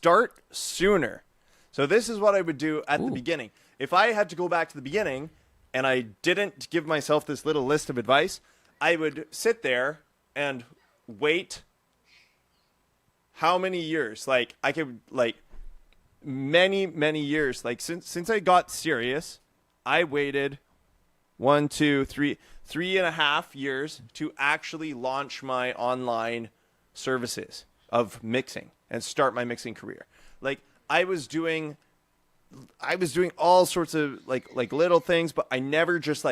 start sooner. So this is what I would do at the beginning. If I had to go back to the beginning and I didn't give myself this little list of advice, I would sit there and wait how many years? Like I could many years. Like since I got serious, I waited 1, 2, 3, 3.5 years to actually launch my online services of mixing and start my mixing career. Like I was doing all sorts of like little things, but I never just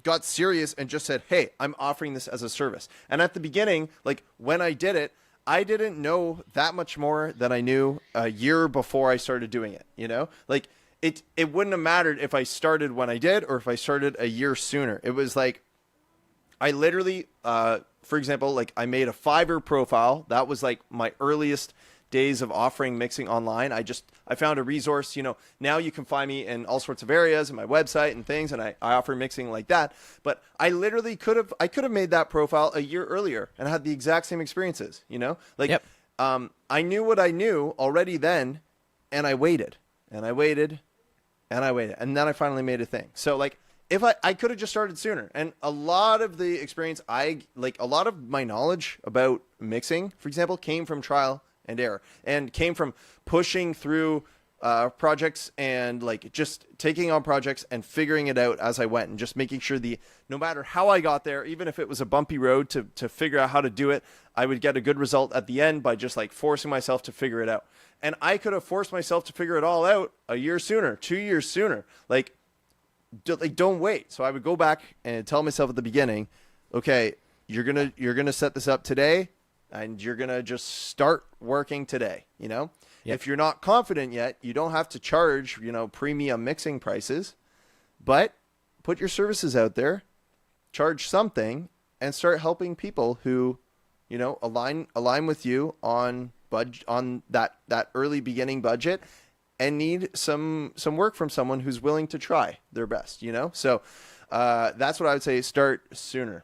got serious and just said, hey, I'm offering this as a service. And at the beginning, like when I did it, I didn't know that much more than I knew a year before I started doing it. You know, like it wouldn't have mattered if I started when I did or if I started a year sooner. It was like I literally, for example, like I made a Fiverr profile. That was like my earliest days of offering mixing online. I found a resource. You know, now you can find me in all sorts of areas in my website and things, and I offer mixing like that. But I literally could have made that profile a year earlier and had the exact same experiences. You know, like Yep. I knew what I knew already then, and I waited and I waited and I waited, and then I finally made a thing. So like if I could have just started sooner, and a lot of the experience a lot of my knowledge about mixing, for example, came from trial and error, and came from pushing through projects and like just taking on projects and figuring it out as I went, and just making sure no matter how I got there, even if it was a bumpy road to figure out how to do it, I would get a good result at the end by just like forcing myself to figure it out. And I could have forced myself to figure it all out a year sooner, 2 years sooner. Like don't wait. So I would go back and tell myself at the beginning, okay, you're gonna set this up today, and you're going to just start working today, you know? Yep. If you're not confident yet, you don't have to charge, premium mixing prices, but put your services out there, charge something, and start helping people who, align with you on that early beginning budget and need some work from someone who's willing to try their best, So that's what I would say, start sooner.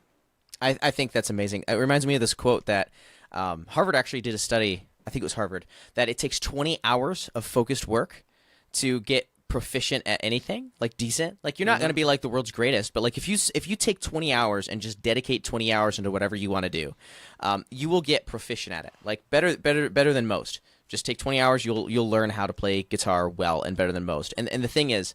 I think that's amazing. It reminds me of this quote that Harvard actually did a study, I think it was Harvard, that it takes 20 hours of focused work to get proficient at anything, like decent. Like you're not going to be like the world's greatest, but like if you take 20 hours and just dedicate 20 hours into whatever you want to do, you will get proficient at it. Like better than most. Just take 20 hours, you'll learn how to play guitar well and better than most. And the thing is,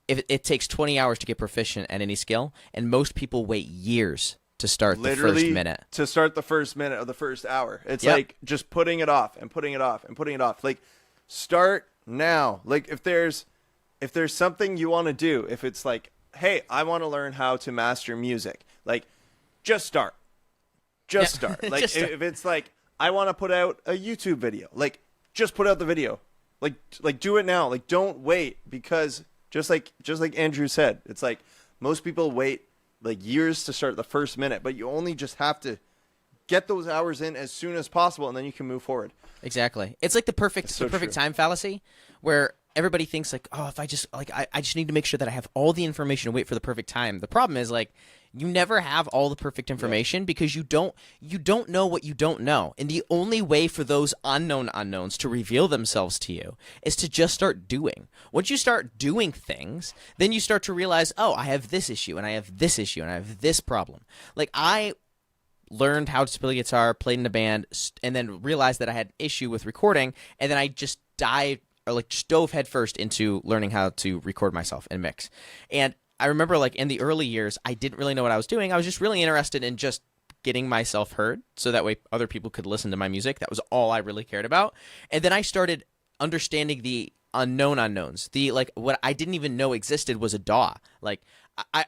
if it takes 20 hours to get proficient at any skill, and most people wait years to start the first minute. To start the first minute of the first hour. It's like just putting it off and putting it off and putting it off. Like start now. Like if there's something you want to do, if it's like, hey, I want to learn how to master music, like just start. Just start. Like Just start. If it's like, I want to put out a YouTube video, like just put out the video. Like do it now. Like don't wait, because just like Andrew said, it's like most people wait like years to start the first minute, but you only just have to get those hours in as soon as possible, and then you can move forward. Exactly. It's like the perfect true. time fallacy, where everybody thinks like, oh, if I just like I just need to make sure that I have all the information to wait for the perfect time. The problem is like you never have all the perfect information because you don't know what you don't know. And the only way for those unknown unknowns to reveal themselves to you is to just start doing. Once you start doing things, then you start to realize, oh, I have this issue and I have this issue and I have this problem. Like I learned how to play guitar, played in a band, and then realized that I had an issue with recording, and then I just dove headfirst into learning how to record myself and mix. And I remember like in the early years, I didn't really know what I was doing. I was just really interested in just getting myself heard so that way other people could listen to my music. That was all I really cared about. And then I started understanding the unknown unknowns. The like what I didn't even know existed was a DAW. Like I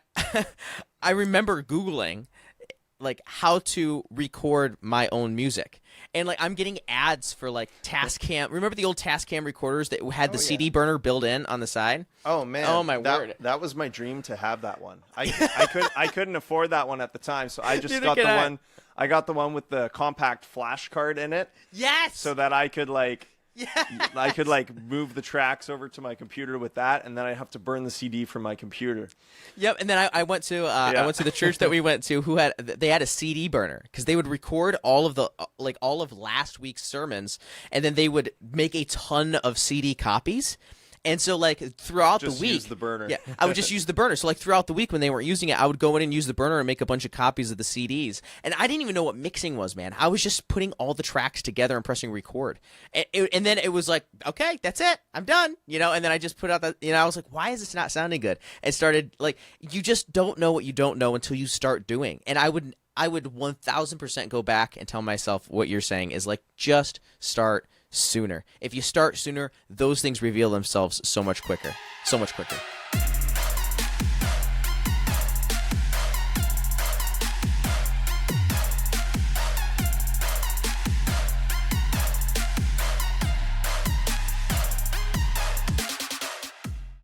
I remember Googling like how to record my own music, and like I'm getting ads for like Tascam. Remember the old Tascam recorders that had the CD burner built in on the side? Oh man! Oh my word! That was my dream to have that one. I couldn't afford that one at the time, so I just got the one. I got the one with the compact flash card in it. Yes. So that I could like I could like move the tracks over to my computer with that, and then I have to burn the CD from my computer. Yep, and then I went to the church that we went to, who had a CD burner, because they would record all of the all of last week's sermons, and then they would make a ton of CD copies. And so, like, throughout Just the week, use the burner. Yeah, I would just use the burner. So, like, throughout the week when they weren't using it, I would go in and use the burner and make a bunch of copies of the CDs. And I didn't even know what mixing was, man. I was just putting all the tracks together and pressing record. And then it was like, okay, that's it. I'm done. And then I just put out I was like, why is this not sounding good? And started, like, you just don't know what you don't know until you start doing. And I would 1000% go back and tell myself what you're saying is, like, just start sooner. If you start sooner, those things reveal themselves so much quicker. So much quicker.